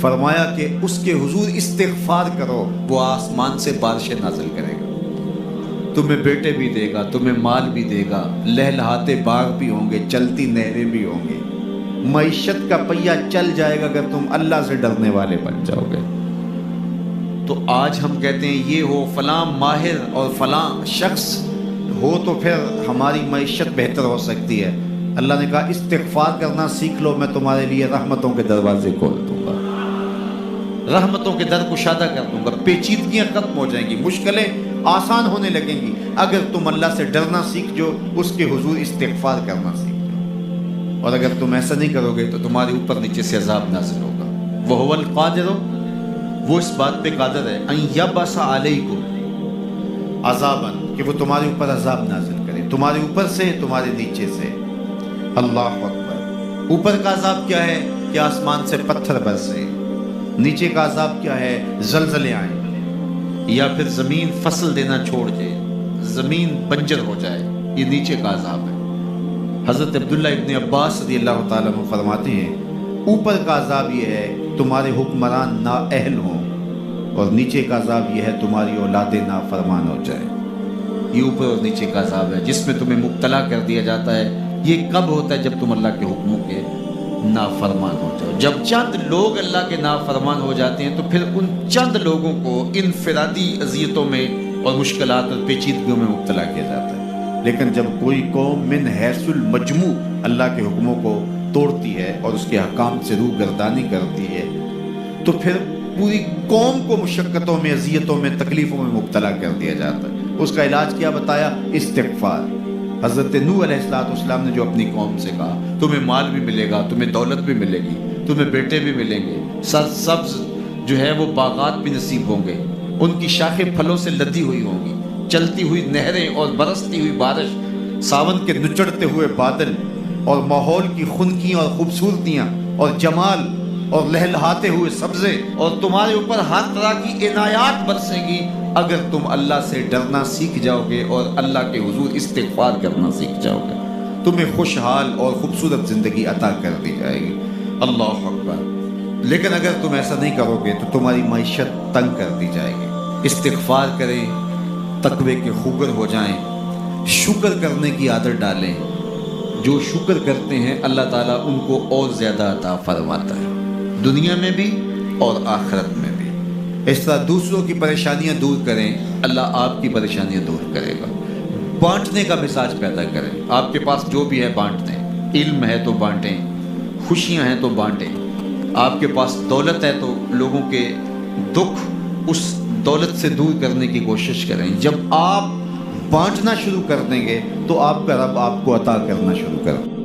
فرمایا کہ اس کے حضور استغفار کرو، وہ آسمان سے بارشیں نازل کرے گا، تمہیں بیٹے بھی دے گا، تمہیں مال بھی دے گا، لہلہاتے باغ بھی ہوں گے، چلتی نہریں بھی ہوں گی، معیشت کا پہیہ چل جائے گا اگر تم اللہ سے ڈرنے والے بن جاؤ گے۔ تو آج ہم کہتے ہیں یہ ہو فلاں ماہر اور فلاں شخص ہو تو پھر ہماری معیشت بہتر ہو سکتی ہے۔ اللہ نے کہا استغفار کرنا سیکھ لو، میں تمہارے لیے رحمتوں کے دروازے کھول دوں گا، رحمتوں کے در کشادہ کر دوں گا، پیچیدگیاں ختم ہو جائیں گی، مشکلیں آسان ہونے لگیں گی اگر تم اللہ سے ڈرنا سیکھ جو، اس کے حضور استغفار کرنا سیکھ جو۔ اور اگر تم ایسا نہیں کرو گے تو تمہارے اوپر نیچے سے عذاب نازل ہوگا۔ وَهُوَ الْقَادِرُ، وہ اس بات پہ قادر ہے، ان یبعث علیکم عذاباً، کہ وہ تمہارے اوپر عذاب نازل کرے، تمہارے اوپر سے، تمہارے نیچے سے۔ اللہ اکبر۔ اوپر کا عذاب کیا ہے کہ آسمان سے پتھر برسے، نیچے کا عذاب کیا ہے زلزلے آئیں، یا پھر زمین فصل دینا چھوڑ دے، زمین بنجر ہو جائے، یہ نیچے کا عذاب ہے۔ حضرت عبداللہ ابن عباس رضی اللہ تعالیٰ عنہ فرماتے ہیں اوپر کا عذاب یہ ہے تمہارے حکمران نااہل ہوں، اور نیچے کا عذاب یہ ہے تمہاری اولادیں نافرمان ہو جائے۔ یہ اوپر اور نیچے کا عذاب ہے جس میں تمہیں مبتلا کر دیا جاتا ہے۔ یہ کب ہوتا ہے؟ جب تم اللہ کے حکموں کے نافرمان ہو جاؤ۔ جب چند لوگ اللہ کے نافرمان ہو جاتے ہیں تو پھر ان چند لوگوں کو انفرادی اذیتوں میں اور مشکلات اور پیچیدگیوں میں مبتلا کیا جاتا ہے۔ لیکن جب کوئی قوم من حیث المجموع اللہ کے حکموں کو توڑتی ہے اور اس کے حکام سے روگردانی کرتی ہے تو پھر پوری قوم کو مشقتوں میں، اذیتوں میں، تکلیفوں میں مبتلا کر دیا جاتا ہے۔ اس کا علاج کیا بتایا؟ استغفار۔ حضرت نوح علیہ السلام نے جو اپنی قوم سے کہا تمہیں مال بھی ملے گا، تمہیں دولت بھی ملے گی، تمہیں بیٹے بھی ملیں گے، سرسبز جو ہے وہ باغات بھی نصیب ہوں گے، ان کی شاخیں پھلوں سے لدی ہوئی ہوں گی، چلتی ہوئی نہریں اور برستی ہوئی بارش، ساون کے نچڑتے ہوئے بادل، اور ماحول کی خنکیاں اور خوبصورتیاں اور جمال اور لہلہاتے ہوئے سبزے، اور تمہارے اوپر ہر طرح کی عنایات برسیں گی اگر تم اللہ سے ڈرنا سیکھ جاؤ گے اور اللہ کے حضور استغفار کرنا سیکھ جاؤ گے، تمہیں خوشحال اور خوبصورت زندگی عطا کر دی جائے گی۔ اللہ اکبر۔ لیکن اگر تم ایسا نہیں کرو گے تو تمہاری معیشت تنگ کر دی جائے گی۔ استغفار کریں، تقوی کے خوگر ہو جائیں، شکر کرنے کی عادت ڈالیں۔ جو شکر کرتے ہیں اللہ تعالیٰ ان کو اور زیادہ عطا فرماتا ہے، دنیا میں بھی اور آخرت میں بھی۔ اس طرح دوسروں کی پریشانیاں دور کریں، اللہ آپ کی پریشانیاں دور کرے گا۔ بانٹنے کا مزاج پیدا کریں، آپ کے پاس جو بھی ہے بانٹ دیں، علم ہے تو بانٹیں، خوشیاں ہیں تو بانٹیں، آپ کے پاس دولت ہے تو لوگوں کے دکھ اس دولت سے دور کرنے کی کوشش کریں۔ جب آپ بانٹنا شروع کر دیں گے تو آپ کا رب آپ کو عطا کرنا شروع کر دیں۔